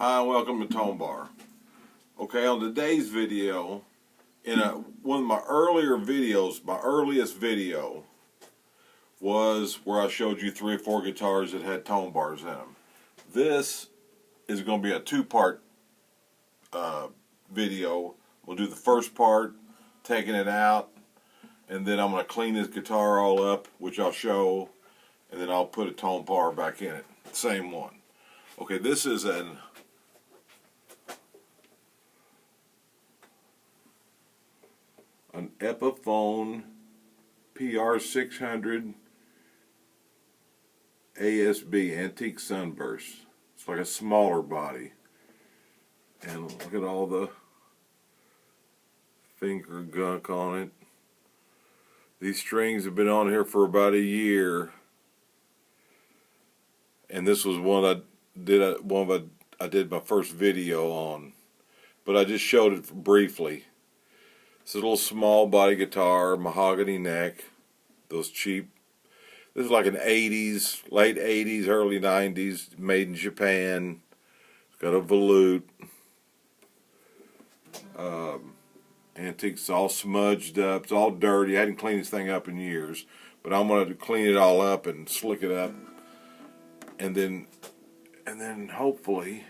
Hi, and welcome to Tonebar. Okay, on today's video, in one of my earlier videos, my earliest video was where I showed you 3 or 4 guitars that had tone bars in them. This is going to be a 2-part video. We'll do the first part, taking it out, and then I'm going to clean this guitar all up, which I'll show, and then I'll put a tone bar back in it. Same one. Okay, this is an Epiphone PR-600ASB antique sunburst. It's like a smaller body, and look at all the finger gunk on it. These strings have been on here for about a year, and this was one I did my first video on, but I just showed it briefly. It's a little small body guitar, mahogany neck, those cheap. This is like an 80s, late 80s, early 90s, made in Japan. It's got a volute. Antiques, all smudged up. It's all dirty. I hadn't cleaned this thing up in years, but I'm going to clean it all up and slick it up, and then hopefully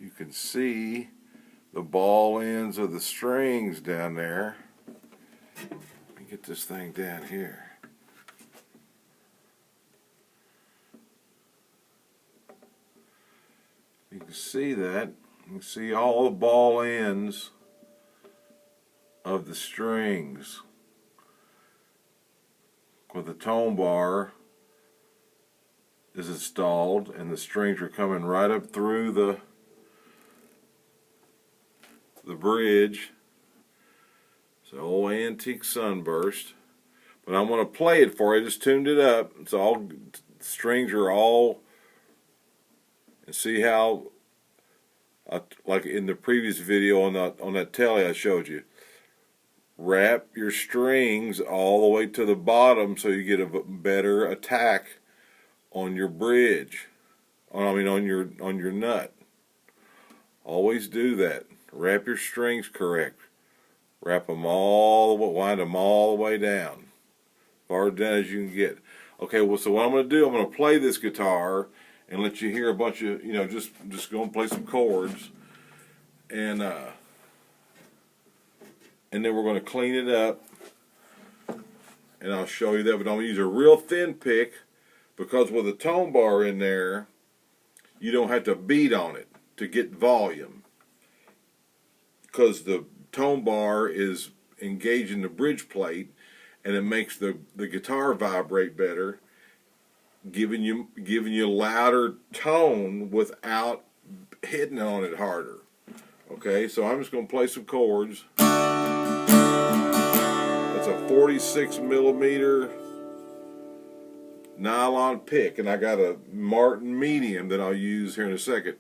you can see the ball ends of the strings down there. Let me get this thing down here. You can see that. You can see all the ball ends of the strings with the tone bar is installed, and the strings are coming right up through the bridge. It's an old antique sunburst, but I'm going to play it for you. I just tuned it up. It's all, the strings are all, and see how, like in the previous video on that telly I showed you, wrap your strings all the way to the bottom so you get a better attack on your bridge. On your nut. Always do that. Wrap your strings correct. Wrap them all the way, wind them all the way down, as far down as you can get. Okay, well, so what I'm going to do, I'm going to play this guitar and let you hear a bunch of, just go and play some chords, and then we're going to clean it up, and I'll show you that. But I'm going to use a real thin pick, because with a tone bar in there, you don't have to beat on it to get volume, because the tone bar is engaging the bridge plate, and it makes the guitar vibrate better, giving you louder tone without hitting on it harder. Okay, so I'm just going to play some chords. That's a 46 millimeter nylon pick, and I got a Martin medium that I'll use here in a second.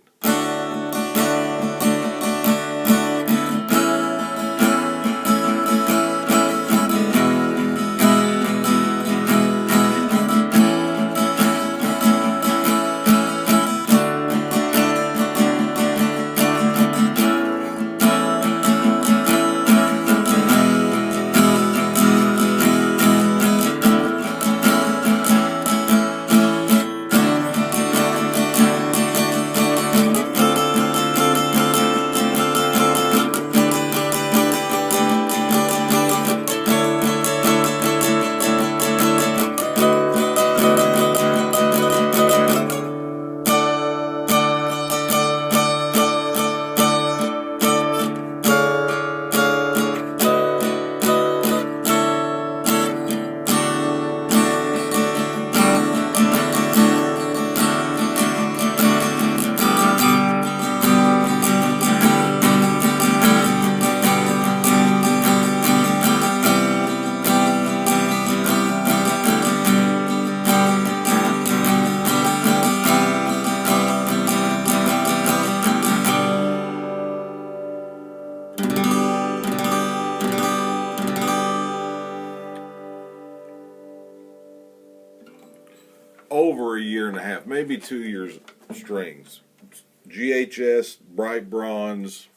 over a year and a half, maybe 2 years strings. GHS, bright bronze.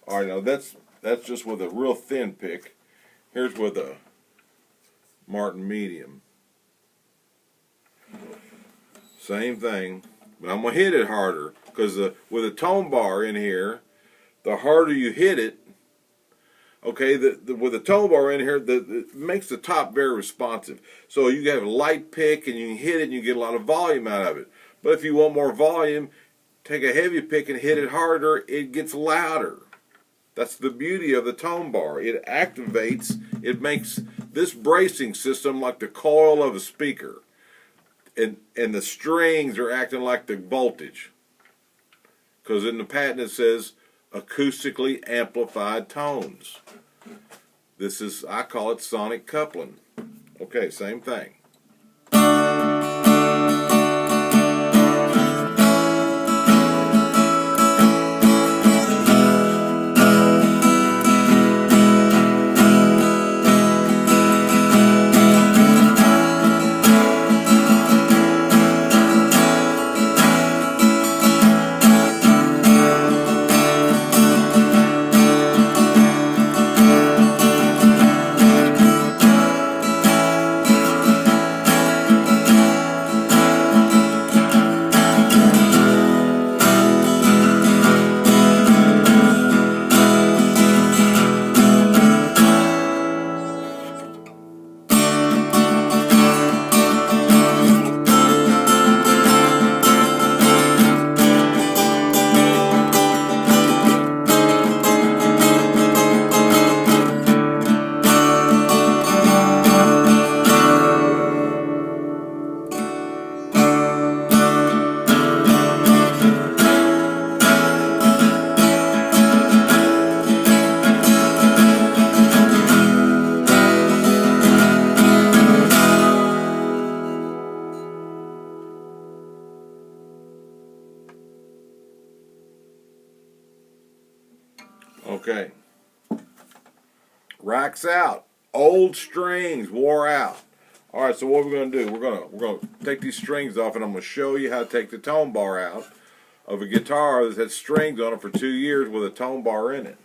All right, now that's just with a real thin pick. Here's with a Martin medium. Same thing, but I'm going to hit it harder because with a tone bar in here, the harder you hit it, okay, with a tone bar in here, it makes the top very responsive. So you have a light pick and you can hit it and you get a lot of volume out of it. But if you want more volume, take a heavy pick and hit it harder, it gets louder. That's the beauty of the tone bar. It activates, it makes this bracing system like the coil of a speaker. And the strings are acting like the voltage. Because in the patent it says acoustically amplified tones. This is, I call it sonic coupling. Okay, same thing. Okay. Racks out. Old strings wore out. All right, so what we're going to do, we're going to take these strings off, and I'm going to show you how to take the tone bar out of a guitar that's had strings on it for 2 years with a tone bar in it.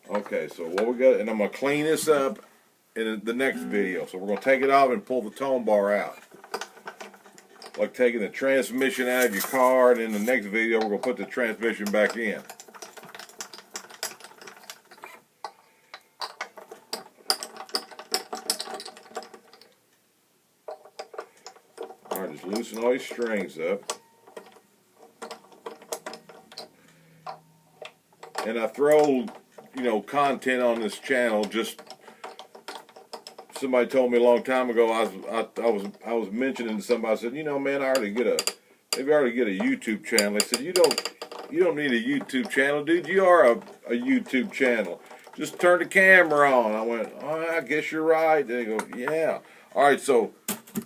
Okay, so what we got, and I'm going to clean this up in the next video. So we're going to take it off and pull the tone bar out. Like taking the transmission out of your car, and in the next video we're going to put the transmission back in. Alright, just loosen all these strings up. And I throw, content on this channel. Just somebody told me a long time ago. I was mentioning to somebody. I said, man, I already get a YouTube channel. They said, you don't need a YouTube channel, dude. You are a YouTube channel. Just turn the camera on. I went, oh, I guess you're right. They go, yeah. All right, so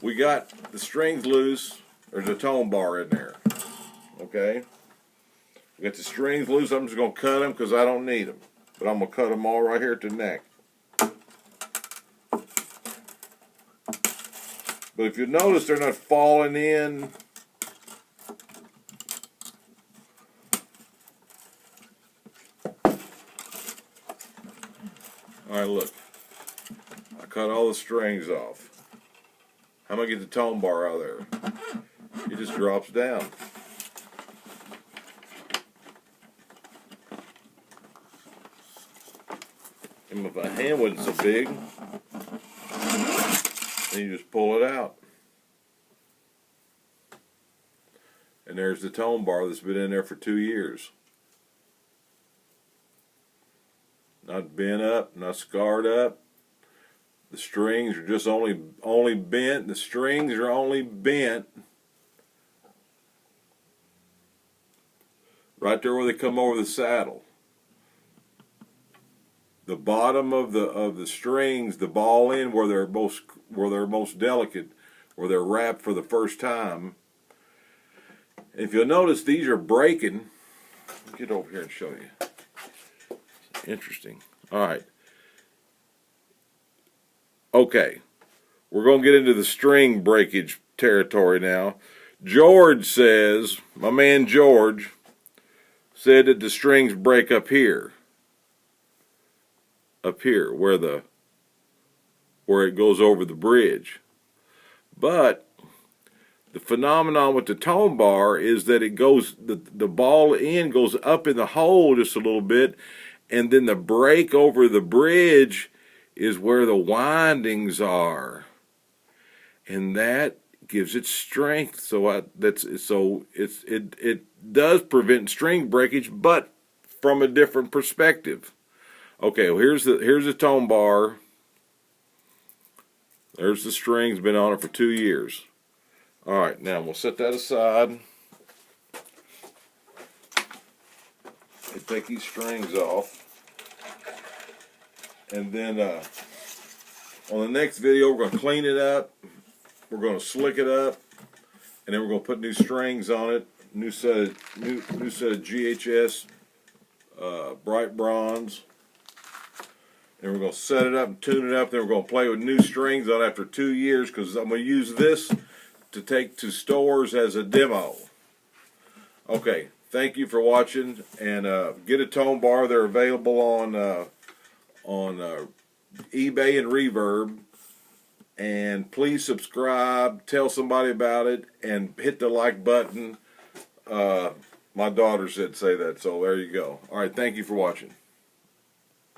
we got the strings loose. There's a tone bar in there. Okay. We got the strings loose. I'm just going to cut them because I don't need them. But I'm going to cut them all right here at the neck. But if you notice, they're not falling in. Alright, look. I cut all the strings off. How am I going to get the tone bar out of there? It just drops down. And if my hand wasn't so big, then you just pull it out. And there's the tone bar that's been in there for 2 years. Not bent up, not scarred up. The strings are just only bent. The strings are only bent right there where they come over the saddle. The bottom of the strings, the ball end where they're most delicate, where they're wrapped for the first time. If you'll notice, these are breaking. Get over here and show you. Interesting. All right. Okay. We're going to get into the string breakage territory now. George says, my man George, said that the strings break up here. Up here, where it goes over the bridge. But the phenomenon with the tone bar is that it goes, the ball end goes up in the hole just a little bit, and then the break over the bridge is where the windings are, and that gives it strength. So it does prevent string breakage, but from a different perspective. Okay, well, here's the tone bar. There's the strings, been on it for 2 years. All right, now we'll set that aside and take these strings off. And then on the next video, we're going to clean it up. We're going to slick it up, and then we're going to put new strings on it. New set of GHS bright bronze. And we're going to set it up and tune it up. Then we're going to play with new strings on it after 2 years, because I'm going to use this to take to stores as a demo. Okay, thank you for watching, and get a tone bar. They're available on eBay and Reverb. And please subscribe, tell somebody about it, and hit the like button. My daughter said say that, so there you go. All right, thank you for watching.